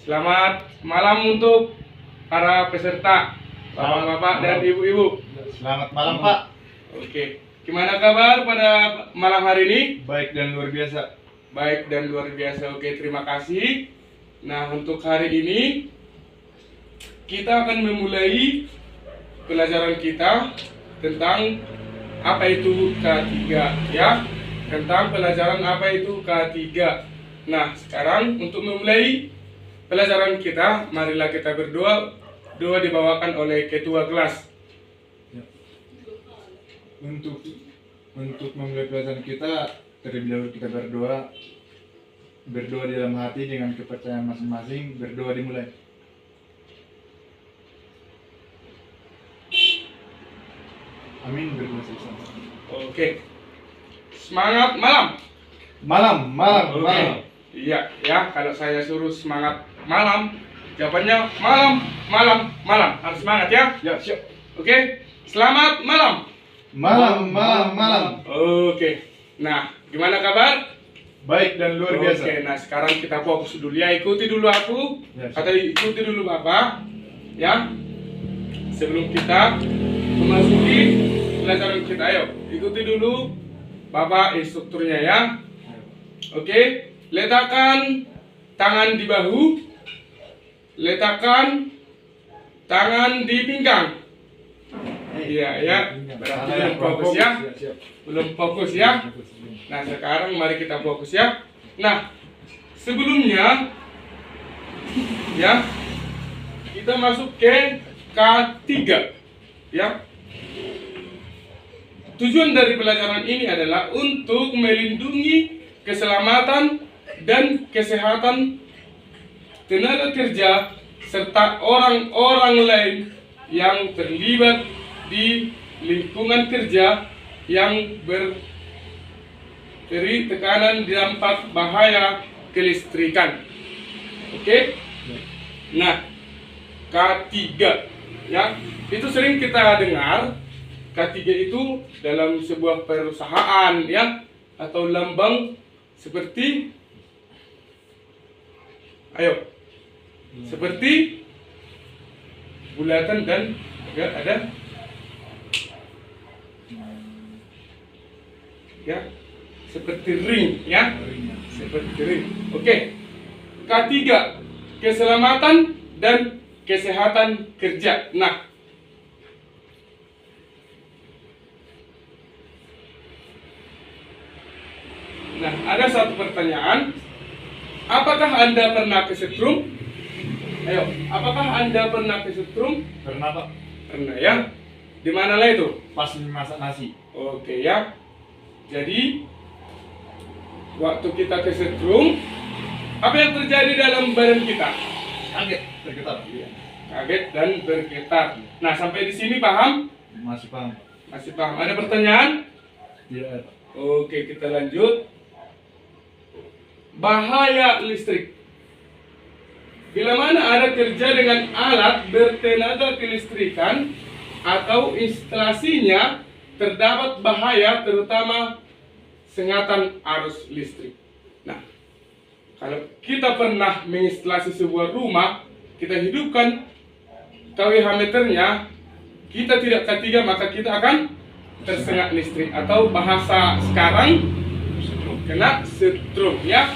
Selamat malam untuk para peserta, bapak-bapak dan ibu-ibu. Selamat malam, Pak. Oke, gimana kabar pada malam hari ini? Baik dan luar biasa. Baik dan luar biasa. Oke, terima kasih. Nah, untuk hari ini kita akan memulai pelajaran kita tentang apa itu K3 ya. Tentang pelajaran apa itu K3. Nah, sekarang untuk memulai pelajaran kita, marilah kita berdoa. Doa dibawakan oleh ketua kelas. Untuk memulai pelajaran kita, terlebih dahulu kita berdoa di dalam hati dengan kepercayaan masing-masing. Berdoa dimulai. Amin. Berdoa bersama. Oke, semangat malam. Malam. Oke. Iya, ya. Kalau saya suruh semangat malam, jawabannya malam. Harus semangat ya. Ya, siap. Oke. Selamat malam. Malam. Oke. Nah, gimana kabar? Baik dan luar biasa. Oke, nah sekarang kita fokus dulu ya. Ikuti dulu aku. Ya, siap. Atau ikuti dulu Bapak. Ya. Sebelum kita memasuki pelajaran kita, ayo ikuti dulu Bapak instrukturnya ya. Oke. Letakkan tangan di bahu. Letakkan tangan di pinggang. Iya ya. Berarti belum fokus ya. Siap. Belum fokus ya. Nah, sekarang mari kita fokus ya. Nah, sebelumnya ya, kita masuk ke K3 ya. Tujuan dari pelajaran ini adalah untuk melindungi keselamatan dan kesehatan tenaga kerja serta orang-orang lain yang terlibat di lingkungan kerja yang beri tekanan dampak bahaya kelistrikan. Oke? Nah, K3 ya, itu sering kita dengar. K3 itu dalam sebuah perusahaan ya, atau lambang seperti seperti bulatan dan ada ya, seperti ring ya, seperti ring. Oke. K3, keselamatan dan kesehatan kerja. Nah, ada satu pertanyaan. Apakah Anda pernah kesetrum? Ayo, apakah Anda pernah kesetrum? Pernah, Pak. Pernah ya. Di mana lah itu? Pas masak nasi. Oke ya. Jadi waktu kita kesetrum, apa yang terjadi dalam badan kita? Kaget, bergetar. Iya. Kaget dan bergetar. Nah, sampai di sini paham? Masih paham. Masih paham. Ada pertanyaan? Tidak. Oke, kita lanjut. Bahaya listrik. Bila mana ada kerja dengan alat bertenaga kelistrikan atau instalasinya terdapat bahaya, terutama sengatan arus listrik. Nah, kalau kita pernah menginstalasi sebuah rumah, kita hidupkan kWh meternya, kita tidak K3, maka kita akan tersengat listrik, atau bahasa sekarang kena setrum ya.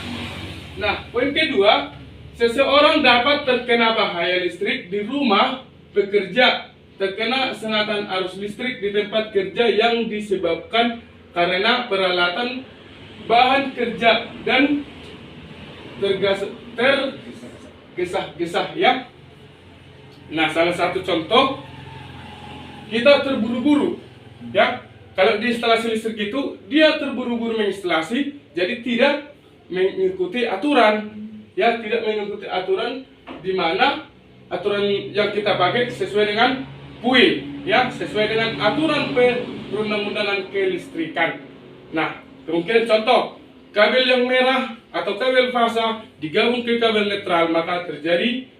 Nah, poin kedua, seseorang dapat terkena bahaya listrik di rumah bekerja, terkena sengatan arus listrik di tempat kerja yang disebabkan karena peralatan bahan kerja dan tergesah-gesah ya. Nah, salah satu contoh, kita terburu-buru ya. Kalau di instalasi listrik itu, dia terburu-buru menginstalasi, jadi tidak mengikuti aturan ya, tidak mengikuti aturan, di mana aturan yang kita pakai sesuai dengan PUI ya, sesuai dengan aturan perundang-undangan kelistrikan. Nah, kemungkinan contoh, kabel yang merah atau kabel fasa digabung ke kabel netral, maka terjadi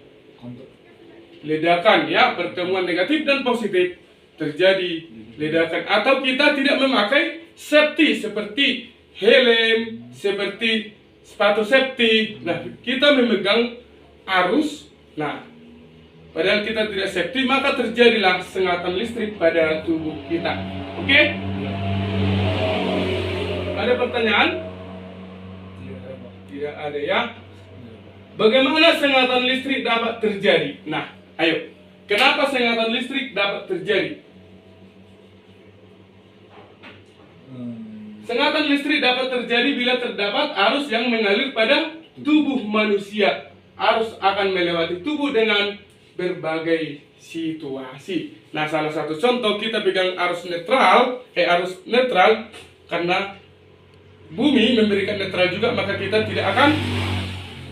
ledakan ya, pertemuan negatif dan positif, terjadi ledakan. Atau kita tidak memakai safety seperti helm, seperti sepatu safety. Nah, kita memegang arus. Nah, padahal kita tidak safety, maka terjadilah sengatan listrik pada tubuh kita. Oke? Ada pertanyaan? Tidak ada ya. Bagaimana sengatan listrik dapat terjadi? Nah, ayo. Kenapa sengatan listrik dapat terjadi? Sengatan listrik dapat terjadi bila terdapat arus yang mengalir pada tubuh manusia. Arus akan melewati tubuh dengan berbagai situasi. Nah, salah satu contoh kita pegang arus netral karena bumi memberikan netral juga, maka kita tidak akan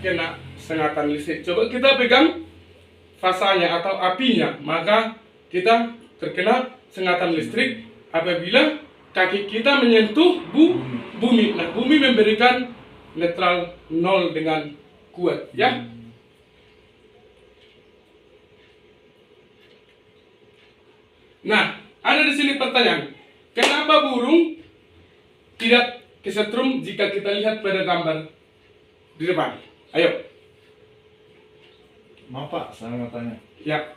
kena sengatan listrik. Coba kita pegang fasanya atau apinya, maka kita terkena sengatan listrik apabila kaki kita menyentuh bumi. Nah, bumi memberikan netral 0 dengan kuat, ya. Nah, ada di sini pertanyaan. Kenapa burung tidak kesetrum jika kita lihat pada gambar di depan? Ayo. Maaf Pak, saya mau tanya. Ya.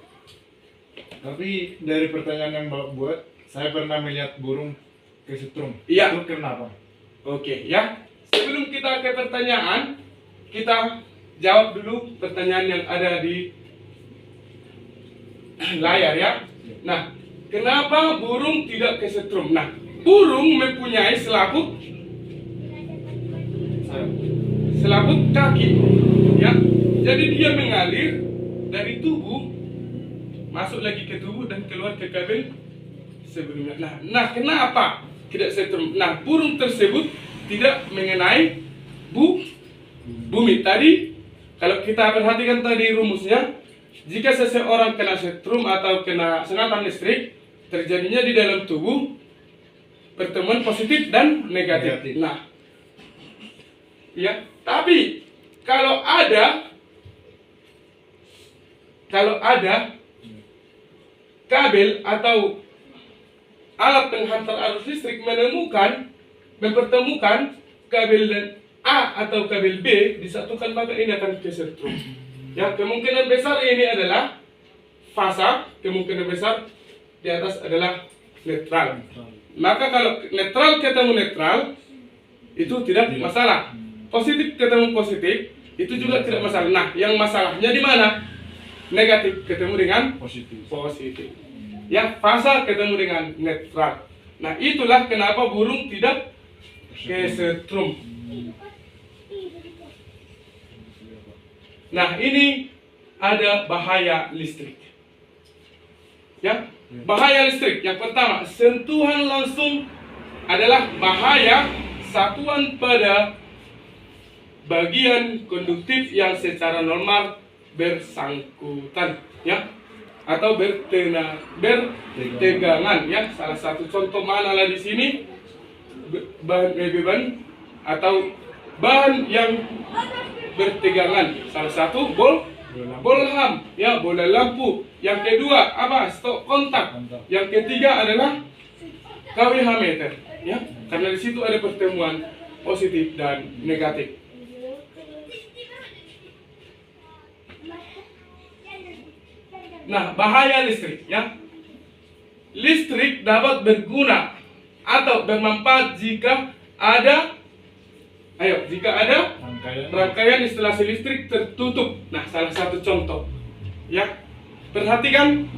Tapi dari pertanyaan yang Bapak buat, saya pernah melihat burung kesetrum. Iya. Itu kenapa? Oke, ya. Sebelum kita ke pertanyaan, kita jawab dulu pertanyaan yang ada di layar, ya. Nah, kenapa burung tidak kesetrum? Nah, burung mempunyai selaput kaki, ya. Jadi dia mengalir dari tubuh, masuk lagi ke tubuh dan keluar ke kabel sebelumnya. Nah, kenapa tidak setrum? Nah, burung tersebut tidak mengenai bumi. Tadi kalau kita perhatikan tadi rumusnya, jika seseorang kena setrum atau kena sengatan listrik, terjadinya di dalam tubuh pertemuan positif dan negatif. Nah, ya, tapi kalau ada kabel atau alat penghantar arus listrik mempertemukan kabel dan A atau kabel B disatukan, maka ini akan kesetrum. Ya, kemungkinan besar ini adalah fasa, kemungkinan besar di atas adalah netral. Maka kalau netral ketemu netral, itu tidak masalah. Positif ketemu positif, itu juga tidak masalah. Nah, yang masalahnya di mana? Negatif ketemu dengan positif. Ya, fasa ketemu dengan netral. Nah, itulah kenapa burung tidak kesetrum. Nah, ini ada bahaya listrik. Ya, bahaya listrik. Yang pertama, sentuhan langsung adalah bahaya satuan pada bagian konduktif yang secara normal bersangkutan, ya, atau bertegangan, ya. Salah satu contoh manalah di sini bahan atau bahan yang bertegangan. Salah satu bolham, ya, bola lampu. Yang kedua apa? Stop kontak. Yang ketiga adalah KWH meter, ya, karena di situ ada pertemuan positif dan negatif. Nah, bahaya listrik, ya. Listrik dapat berguna atau bermanfaat jika ada rangkaian instalasi listrik tertutup. Nah, salah satu contoh, ya. Perhatikan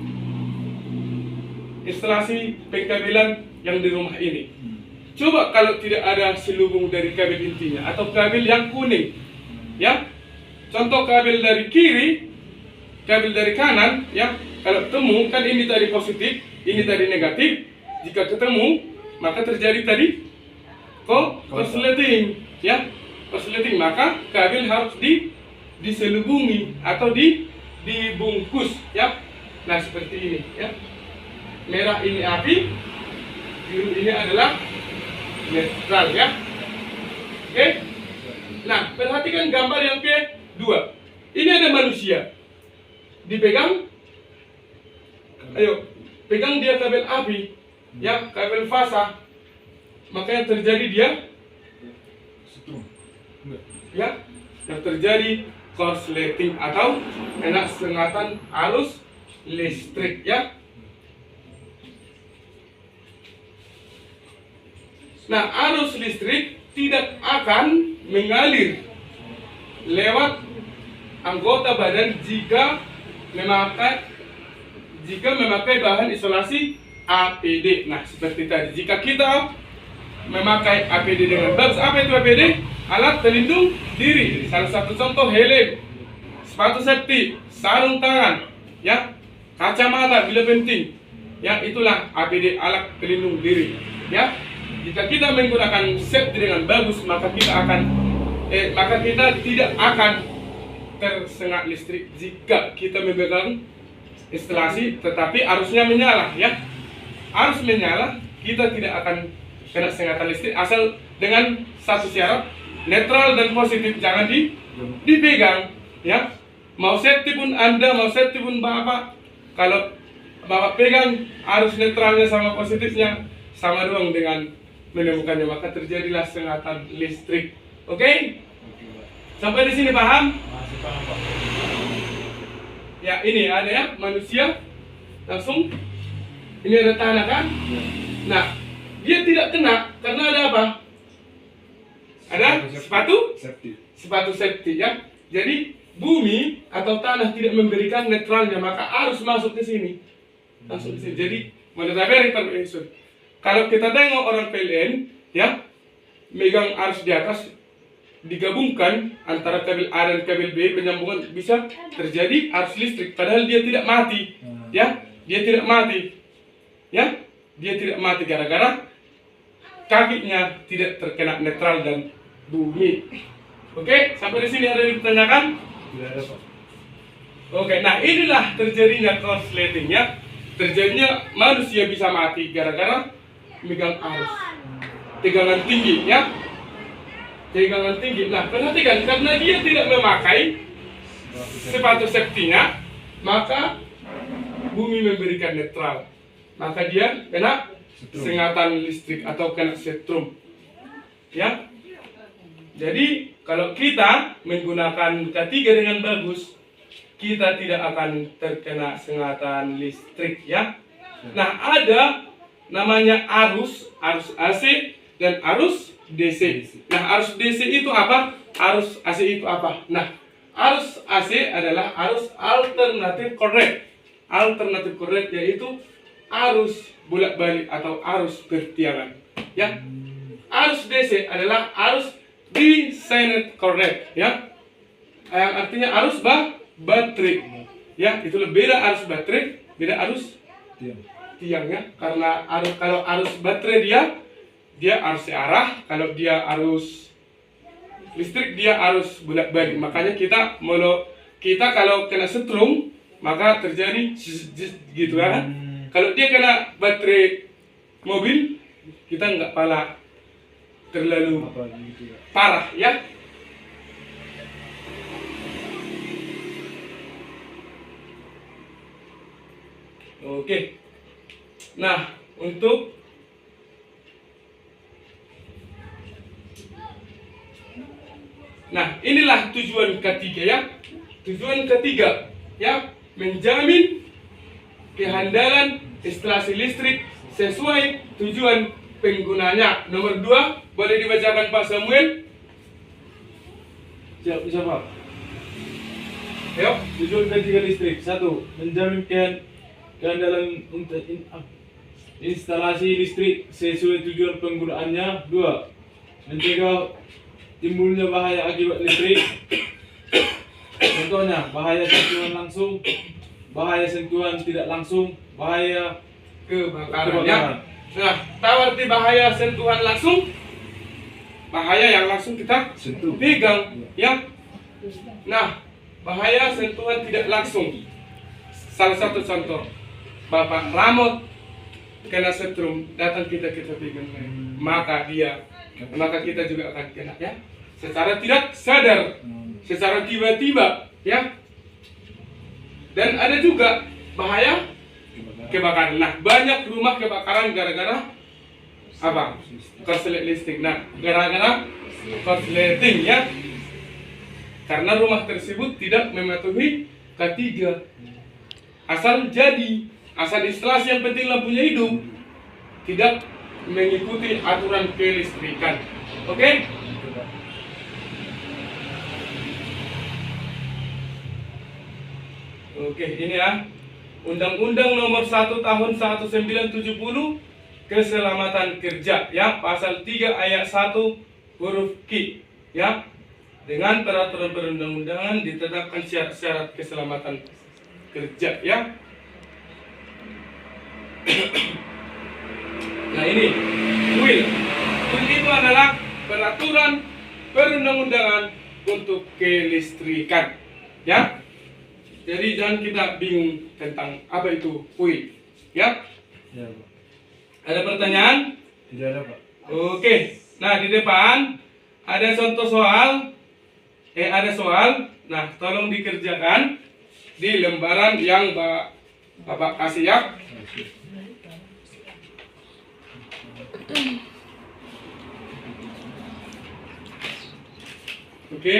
instalasi pengkabelan yang di rumah ini. Coba kalau tidak ada selubung dari kabel intinya atau kabel yang kuning, ya. Contoh kabel dari kiri, kabel dari kanan, ya. Kalau ketemu kan ini tadi positif, ini tadi negatif. Jika ketemu, maka terjadi tadi korsleting, ya. Korsleting, maka kabel harus diselubungi atau dibungkus, ya. Nah, seperti ini, ya. Merah ini api, biru ini adalah netral, ya. Oke. Nah, perhatikan gambar yang kedua. Ini ada manusia. Dipegang, ayo, pegang dia kabel api, ya, kabel fasa, maka yang terjadi dia setrum, ya, yang terjadi korsleting atau kena sengatan arus listrik ya. Nah, arus listrik tidak akan mengalir lewat anggota badan jika memakai bahan isolasi APD. Nah, seperti tadi, jika kita memakai APD dengan bagus, apa itu APD? Alat pelindung diri. Salah satu contoh helm, sepatu safety, sarung tangan, ya, kacamata bila penting. Ya, itulah APD, alat pelindung diri. Ya, jika kita menggunakan safety dengan bagus, maka kita tidak akan tersengat listrik jika kita memegang instalasi, tetapi arusnya menyala, ya. Arus menyala, kita tidak akan kena sengatan listrik asal dengan satu syarat, netral dan positif jangan dipegang, ya. Mau safety pun Anda, mau safety pun Bapak, kalau Bapak pegang arus netralnya sama positifnya sama doang dengan menemukannya, maka terjadilah sengatan listrik. Oke? Sampai di sini paham? Masih paham, Pak. Ya, ini ada ya manusia langsung. Ini ada tanah kan? Nah, dia tidak kena karena ada apa? Ada sepatu safety ya. Jadi bumi atau tanah tidak memberikan netralnya, maka arus masuk ke sini. Langsung ke sini. Jadi kalau kita tengok orang PLN ya, megang arus di atas, digabungkan antara kabel A dan kabel B, penyambungan bisa terjadi arus listrik padahal dia tidak mati. Ya, dia tidak mati. Ya, dia tidak mati gara-gara kakinya tidak terkena netral dan bumi. Oke, sampai di sini ada yang ditanyakan? Tidak ada, Pak. Oke, nah inilah terjadinya korsleting ya. Terjadinya manusia bisa mati gara-gara megang arus. Tegangan tinggi ya. Tegangan tinggi. Nah, perhatikan, karena dia tidak memakai sepatu safety-nya, maka bumi memberikan netral. Maka dia kena sengatan listrik atau kena setrum. Ya. Jadi, kalau kita menggunakan K3 dengan bagus, kita tidak akan terkena sengatan listrik ya. Nah, ada namanya arus AC dan arus DC. Nah, arus DC itu apa? Arus AC itu apa? Nah, arus AC adalah arus alternatif correct. Alternatif correct yaitu arus bolak-balik atau arus bertiangan. Ya. Arus DC adalah arus designated correct, ya. Yang artinya arus baterai. Ya, itu beda arus baterai, beda arus tiang ya. Karena kalau arus baterai dia arus searah, kalau dia arus listrik dia arus bolak-balik. Makanya kita kalau kena setrum maka terjadi gitu kan. Kalau dia kena baterai mobil, kita nggak terlalu parah ya. Oke. Nah, inilah tujuan ketiga ya. Tujuan ketiga ya, menjamin kehandalan instalasi listrik sesuai tujuan penggunanya. Nomor 2, boleh dibacakan Pak Samuel? Siap, bisa, Pak. Ayo. Tujuan ketiga listrik. 1. Menjamin kehandalan instalasi listrik sesuai tujuan penggunaannya. 2. Mencegah timbulnya bahaya akibat listrik. Contohnya, bahaya sentuhan langsung, bahaya sentuhan tidak langsung, bahaya kebakaran. Ya. Nah, tahu arti bahaya sentuhan langsung? Bahaya yang langsung kita pegang, ya. Nah, bahaya sentuhan tidak langsung. Salah satu contoh, Bapak Ramot kena setrum, datang kita pegang, maka kita juga akan kena ya. Secara tidak sadar, secara tiba-tiba, ya. Dan ada juga bahaya kebakaran. Nah, banyak rumah kebakaran gara-gara apa? Korslet listrik. Nah, gara-gara korsleting ya. karena rumah tersebut tidak mematuhi K3. Asal instalasi yang penting lampunya hidup tidak mengikuti aturan kelistrikan. Oke? Oke, ini ya. Undang-Undang Nomor 1 Tahun 1970 Keselamatan Kerja, ya, pasal 3 ayat 1 huruf Q, ya. Dengan peraturan perundang-undangan ditetapkan syarat-syarat keselamatan kerja, ya. Nah, ini WIL. WIL itu adalah peraturan perundang-undangan untuk kelistrikan, ya. Jadi jangan kita bingung tentang apa itu WIL, ya. Ya, Pak. Ada pertanyaan? Tidak ada, Pak. Oke. Nah, di depan ada contoh soal. Ada soal. Nah, tolong dikerjakan di lembaran yang Bapak kasih, ya. Oke.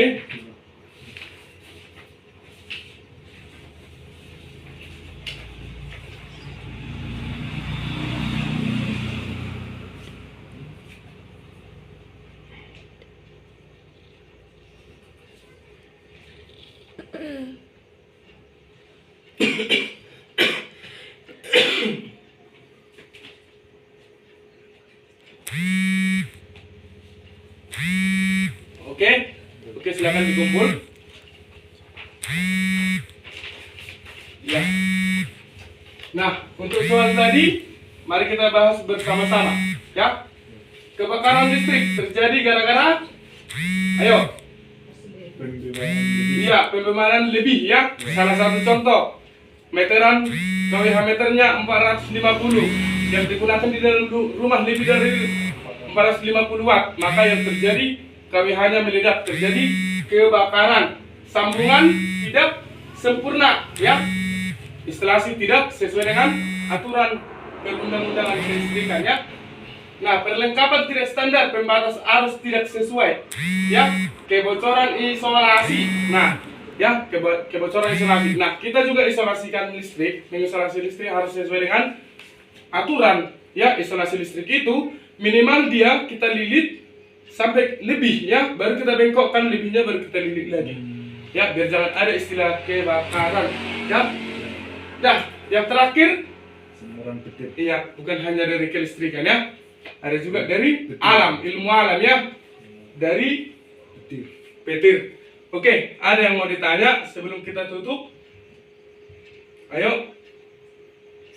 Oke, silakan dikumpul. Ya. Nah, untuk soal tadi, mari kita bahas bersama-sama, ya. Kebakaran listrik terjadi gara-gara, ayo. Iya, pembemaran lebih, ya. Salah satu contoh, meteran KWH meternya 450 yang digunakan di dalam rumah lebih dari 450 watt, maka yang terjadi KWH-nya meledak, terjadi kebakaran. Sambungan tidak sempurna, ya. Instalasi tidak sesuai dengan aturan perundang-undangan kelistrikan, ya. Nah, perlengkapan tidak standar, pembatas arus tidak sesuai, ya. Kebocoran isolasi. Nah, ya, kebocoran isolasi. Nah, kita juga isolasikan listrik, mengisolasi listrik harus sesuai dengan aturan, ya. Isolasi listrik itu minimal dia kita lilit sampai lebih, ya, baru kita bengkokkan lebihnya, baru kita lilit lagi, ya, biar jangan ada istilah kebakaran, ya. Nah, yang terakhir, Semburan petir. iya, bukan hanya dari kelistrikan, ya, ada juga dari alam, ilmu alam, ya, dari petir. Oke, ada yang mau ditanya sebelum kita tutup? Ayo.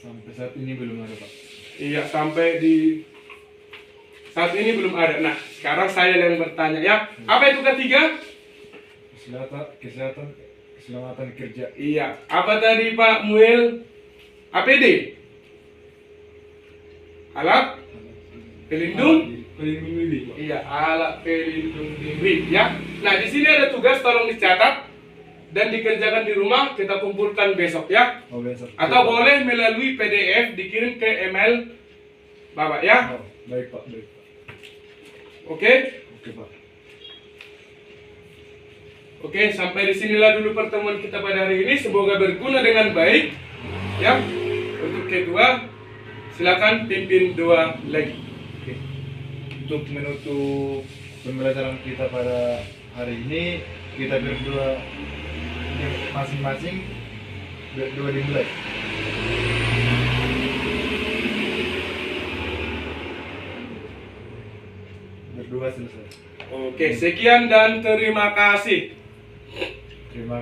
Sampai saat ini belum ada, Pak. Iya, sampai di saat ini belum ada. Nah, sekarang saya yang bertanya, ya. Apa itu ketiga? Keselamatan kerja. Iya. Apa tadi Pak Muel? APD? Alat pelindung diri. Pak. Iya, alat pelindung diri, ya. Nah, di sini ada tugas, tolong dicatat dan dikerjakan di rumah, kita kumpulkan besok, ya. Oh, besok. Atau boleh melalui PDF dikirim ke email Bapak, ya. Oh, baik, Pak. Baik. Oke? Oke, Pak. Oke, sampai di sinilah dulu pertemuan kita pada hari ini. Semoga berguna dengan baik, ya. Untuk kedua, silakan pimpin doa lagi. Oke. Untuk menutup pembelajaran kita pada hari ini, kita berdoa masing-masing, berdoa dimulai. Berdoa selesai. Oke, sekian dan terima kasih. Terima kasih.